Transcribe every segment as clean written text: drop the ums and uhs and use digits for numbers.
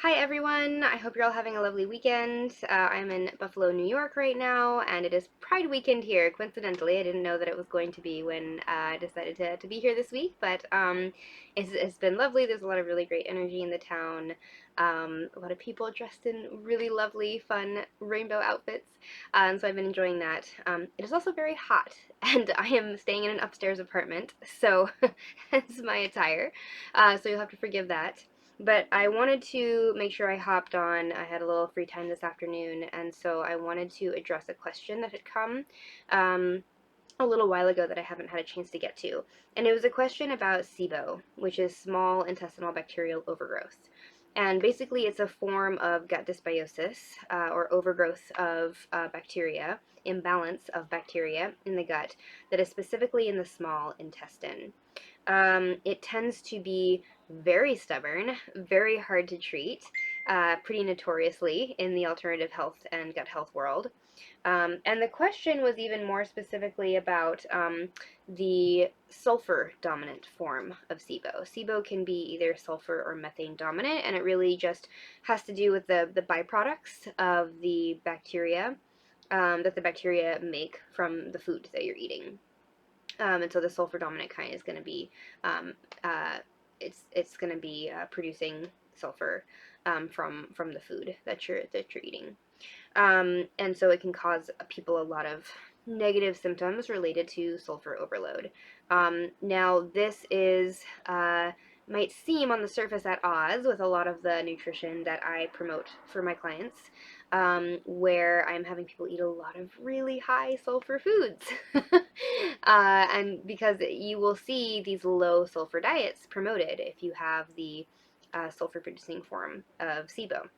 Hi everyone, I hope you're all having a lovely weekend. I'm in Buffalo, New York right now, and it is Pride weekend here. Coincidentally, I didn't know that it was going to be when I decided to be here this week, but it's been lovely. There's a lot of really great energy in the town. A lot of people dressed in really lovely, fun rainbow outfits, and so I've been enjoying that. It is also very hot, and I am staying in an upstairs apartment, so hence my attire. So you'll have to forgive that. But I wanted to make sure I hopped on. I had a little free time this afternoon, and so I wanted to address a question that had come a little while ago that I haven't had a chance to get to. And it was a question about SIBO, which is small intestinal bacterial overgrowth. And basically, it's a form of gut dysbiosis or overgrowth of bacteria, imbalance of bacteria in the gut that is specifically in the small intestine. It tends to be very stubborn, very hard to treat, pretty notoriously in the alternative health and gut health world. And the question was even more specifically about the sulfur dominant form of SIBO. SIBO can be either sulfur or methane dominant, and it really just has to do with the byproducts of the bacteria that the bacteria make from the food that you're eating. And so the sulfur dominant kind is going to be um, uh, it's going to be producing sulfur from the food that you're eating, and so it can cause people a lot of negative symptoms related to sulfur overload. Now this is might seem on the surface at odds with a lot of the nutrition that I promote for my clients, where I'm having people eat a lot of really high sulfur foods. And because you will see these low sulfur diets promoted if you have the sulfur producing form of SIBO.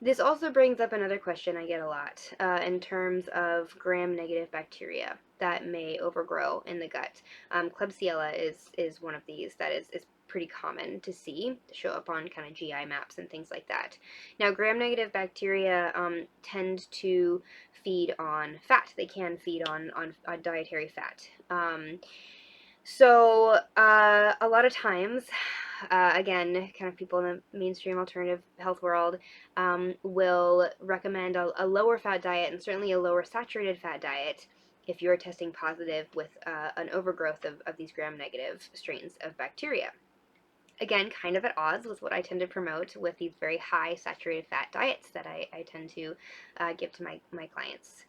This also brings up another question I get a lot in terms of gram-negative bacteria that may overgrow in the gut. Klebsiella is one of these that is pretty common to see, to show up on kind of GI maps and things like that. Now, gram-negative bacteria tend to feed on fat. They can feed on dietary fat. A lot of times, again, kind of people in the mainstream alternative health world will recommend a lower fat diet and certainly a lower saturated fat diet if you're testing positive with an overgrowth of these gram-negative strains of bacteria. Again, kind of at odds with what I tend to promote with these very high saturated fat diets that I tend to give to my clients.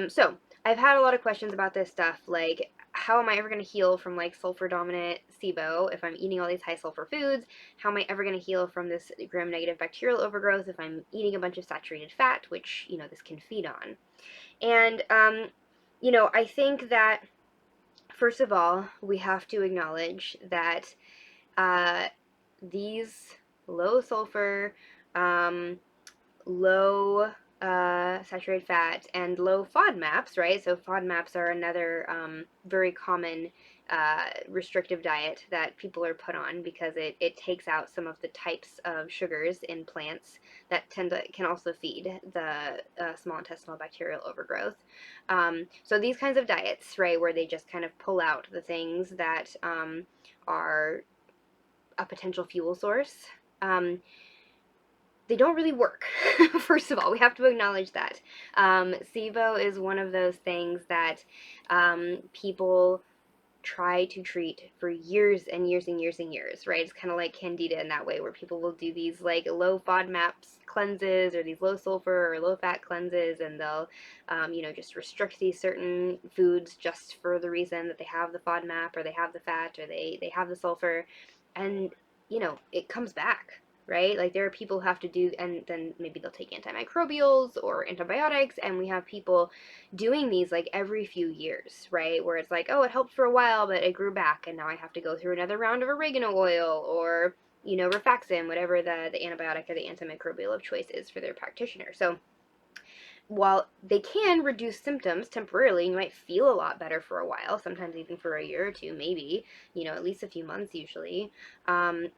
So I've had a lot of questions about this stuff, like how am I ever going to heal from like sulfur dominant SIBO if I'm eating all these high sulfur foods? How am I ever going to heal from this gram-negative bacterial overgrowth if I'm eating a bunch of saturated fat, which, this can feed on? And, I think that, first of all, we have to acknowledge that uh, these low sulfur, low saturated fat, and low FODMAPs, right? So FODMAPs are another very common restrictive diet that people are put on because it takes out some of the types of sugars in plants that can also feed the small intestinal bacterial overgrowth. So these kinds of diets, right, where they just kind of pull out the things that are a potential fuel source, they don't really work. First of all, we have to acknowledge that. SIBO is one of those things that people try to treat for years and years and years and years, right? It's kind of like candida in that way, where people will do these like low FODMAPs cleanses or these low sulfur or low fat cleanses, and they'll, just restrict these certain foods just for the reason that they have the FODMAP or they have the fat or they have the sulfur, and it comes back, right? Like there are people who have to do, and then maybe they'll take antimicrobials or antibiotics, and we have people doing these like every few years, right? Where it's like, oh, it helped for a while, but it grew back, and now I have to go through another round of oregano oil or, rifaximin, whatever the antibiotic or the antimicrobial of choice is for their practitioner. So while they can reduce symptoms temporarily, you might feel a lot better for a while, sometimes even for a year or two, maybe, at least a few months usually,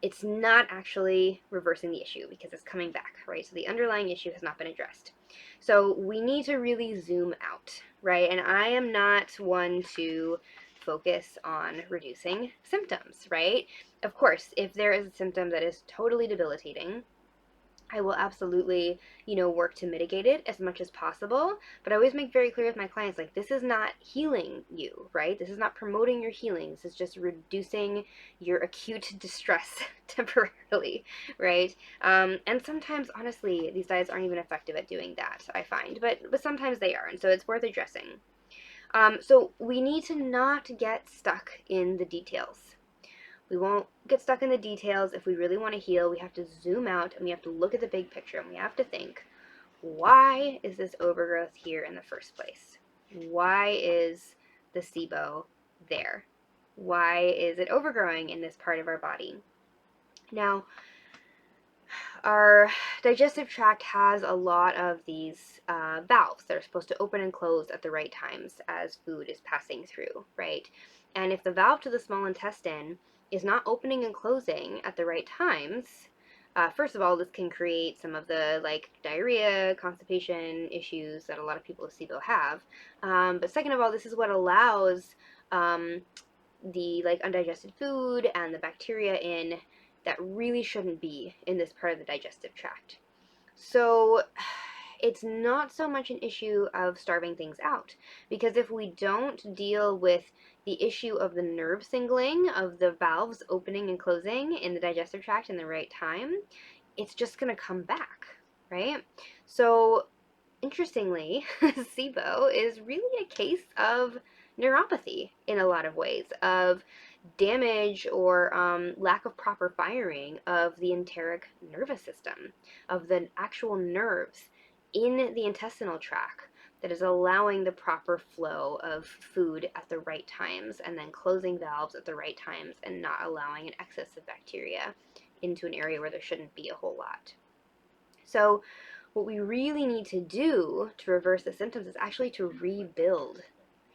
it's not actually reversing the issue because it's coming back, right? So the underlying issue has not been addressed. So we need to really zoom out, right? And I am not one to focus on reducing symptoms, right? Of course, if there is a symptom that is totally debilitating, I will absolutely, work to mitigate it as much as possible. But I always make very clear with my clients, like, this is not healing you, right? This is not promoting your healing. This is just reducing your acute distress temporarily, right? And sometimes, honestly, these diets aren't even effective at doing that, I find. But sometimes they are, and so it's worth addressing. So we need to not get stuck in the details. We won't get stuck in the details. If we really want to heal, we have to zoom out and we have to look at the big picture and we have to think, why is this overgrowth here in the first place? Why is the SIBO there? Why is it overgrowing in this part of our body? Now, our digestive tract has a lot of these valves that are supposed to open and close at the right times as food is passing through, right? And if the valve to the small intestine is not opening and closing at the right times, first of all, this can create some of the like diarrhea, constipation issues that a lot of people with SIBO have. But second of all, this is what allows um, the like undigested food and the bacteria in that really shouldn't be in this part of the digestive tract. So it's not so much an issue of starving things out, because if we don't deal with the issue of the nerve signaling of the valves opening and closing in the digestive tract in the right time, it's just going to come back, right? So interestingly, SIBO is really a case of neuropathy in a lot of ways, of damage or lack of proper firing of the enteric nervous system, of the actual nerves in the intestinal tract that is allowing the proper flow of food at the right times and then closing valves at the right times and not allowing an excess of bacteria into an area where there shouldn't be a whole lot. So what we really need to do to reverse the symptoms is actually to rebuild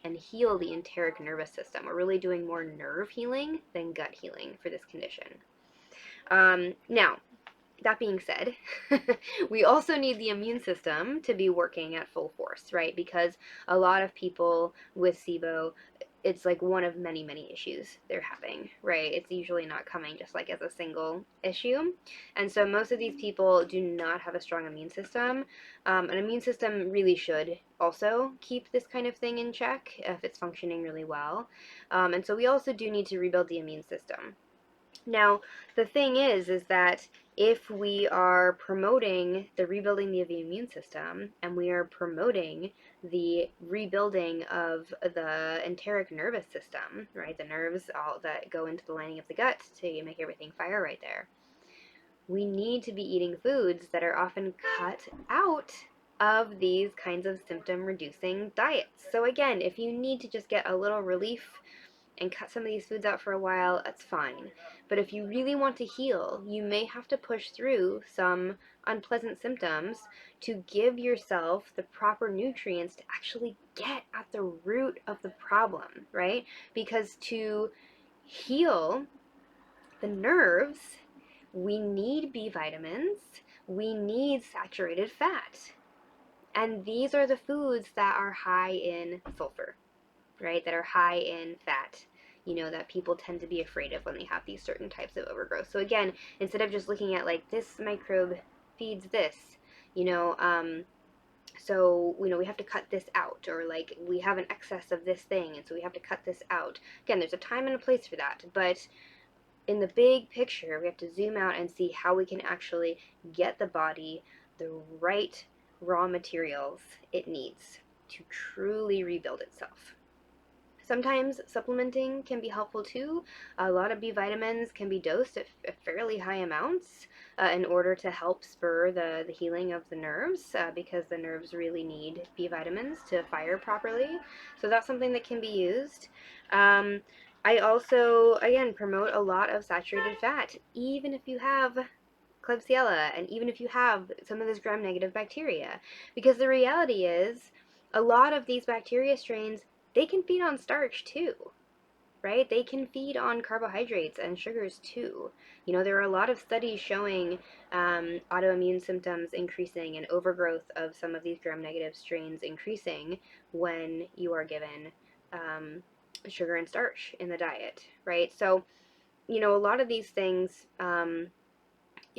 and heal the enteric nervous system. We're really doing more nerve healing than gut healing for this condition. Now, that being said, we also need the immune system to be working at full force, right? Because a lot of people with SIBO, it's like one of many, many issues they're having, right? It's usually not coming just like as a single issue. And so most of these people do not have a strong immune system. An immune system really should also keep this kind of thing in check if it's functioning really well. And so we also do need to rebuild the immune system. Now, the thing is that if we are promoting the rebuilding of the immune system and we are promoting the rebuilding of the enteric nervous system, right, the nerves all that go into the lining of the gut to make everything fire right there, we need to be eating foods that are often cut out of these kinds of symptom reducing diets. So again, if you need to just get a little relief and cut some of these foods out for a while, that's fine. But if you really want to heal, you may have to push through some unpleasant symptoms to give yourself the proper nutrients to actually get at the root of the problem, right? Because to heal the nerves, we need B vitamins, we need saturated fat. And these are the foods that are high in sulfur, right, that are high in fat, that people tend to be afraid of when they have these certain types of overgrowth. So again, instead of just looking at like this microbe feeds this, you know, so we have to cut this out, or like we have an excess of this thing, and so we have to cut this out. Again, there's a time and a place for that, but in the big picture, we have to zoom out and see how we can actually get the body the right raw materials it needs to truly rebuild itself. Sometimes supplementing can be helpful too. A lot of B vitamins can be dosed at fairly high amounts in order to help spur the healing of the nerves, because the nerves really need B vitamins to fire properly. So that's something that can be used. I also, again, promote a lot of saturated fat, even if you have Klebsiella and even if you have some of this gram-negative bacteria, because the reality is a lot of these bacteria strains, they can feed on starch too, right? They can feed on carbohydrates and sugars too. There are a lot of studies showing autoimmune symptoms increasing and overgrowth of some of these gram-negative strains increasing when you are given sugar and starch in the diet, right? So, a lot of these things,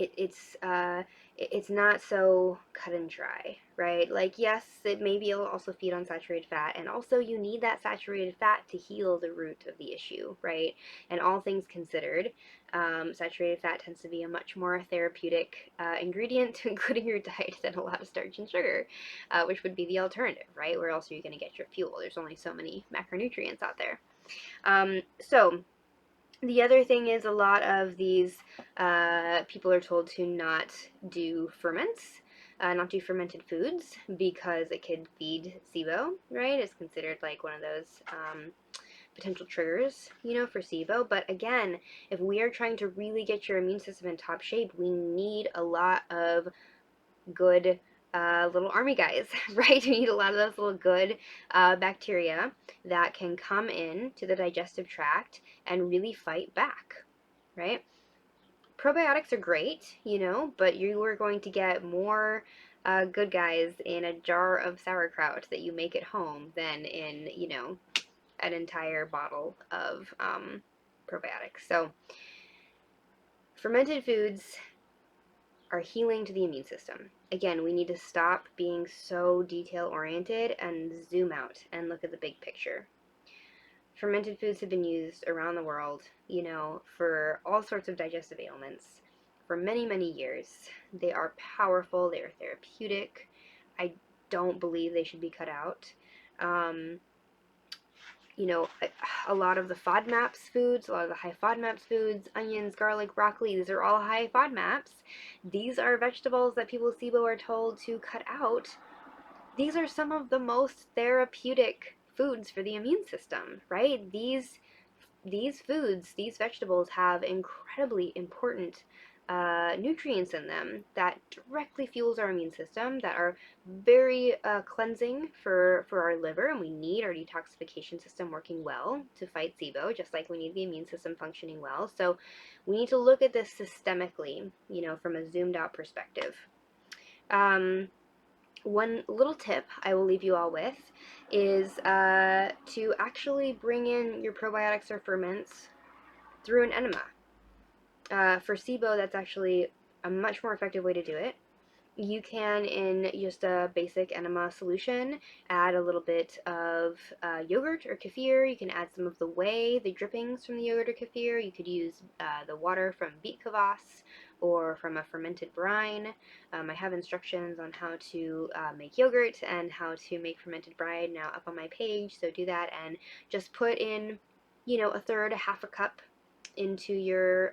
it's not so cut and dry, right? Like, yes, it maybe it'll also feed on saturated fat, and also you need that saturated fat to heal the root of the issue, right? And all things considered, saturated fat tends to be a much more therapeutic ingredient to include in your diet than a lot of starch and sugar, which would be the alternative, right? Where else are you going to get your fuel? There's only so many macronutrients out there. So the other thing is a lot of these people are told to not do ferments, not do fermented foods because it could feed SIBO, right? It's considered like one of those potential triggers, for SIBO. But again, if we are trying to really get your immune system in top shape, we need a lot of good little army guys, right? We need a lot of those little good bacteria that can come in to the digestive tract and really fight back, right? Probiotics are great, but you are going to get more good guys in a jar of sauerkraut that you make at home than in, an entire bottle of probiotics. So fermented foods are healing to the immune system. Again, we need to stop being so detail oriented and zoom out and look at the big picture. Fermented foods have been used around the world, for all sorts of digestive ailments for many, many years. They are powerful, they are therapeutic. I don't believe they should be cut out. Um, a lot of the FODMAPS foods, a lot of the high FODMAPS foods, onions, garlic, broccoli, these are all high FODMAPS. These are vegetables that people with SIBO are told to cut out. These are some of the most therapeutic foods for the immune system, right? These foods, these vegetables have incredibly important nutrients in them that directly fuels our immune system, that are very cleansing for our liver, and we need our detoxification system working well to fight SIBO, just like we need the immune system functioning well. So we need to look at this systemically, from a zoomed out perspective. One little tip I will leave you all with is to actually bring in your probiotics or ferments through an enema. For SIBO, that's actually a much more effective way to do it. You can, in just a basic enema solution, add a little bit of yogurt or kefir. You can add some of the whey, the drippings from the yogurt or kefir. You could use the water from beet kvass or from a fermented brine. I have instructions on how to make yogurt and how to make fermented brine now up on my page, so do that and just put in, a third, a half a cup into your,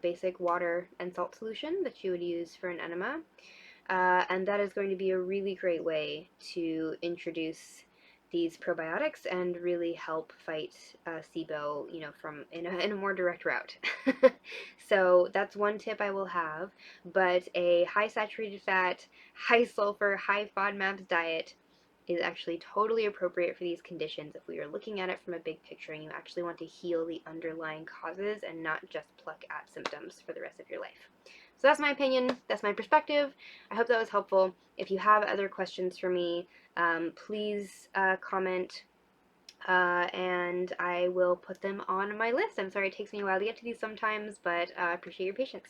basic water and salt solution that you would use for an enema. And that is going to be a really great way to introduce these probiotics and really help fight SIBO, from in a more direct route. So that's one tip I will have. But a high saturated fat, high sulfur, high FODMAPs diet is actually totally appropriate for these conditions if we are looking at it from a big picture and you actually want to heal the underlying causes and not just pluck at symptoms for the rest of your life. So that's my opinion, that's my perspective. I hope that was helpful. If you have other questions for me, please comment and I will put them on my list. I'm sorry it takes me a while to get to these sometimes, but I appreciate your patience.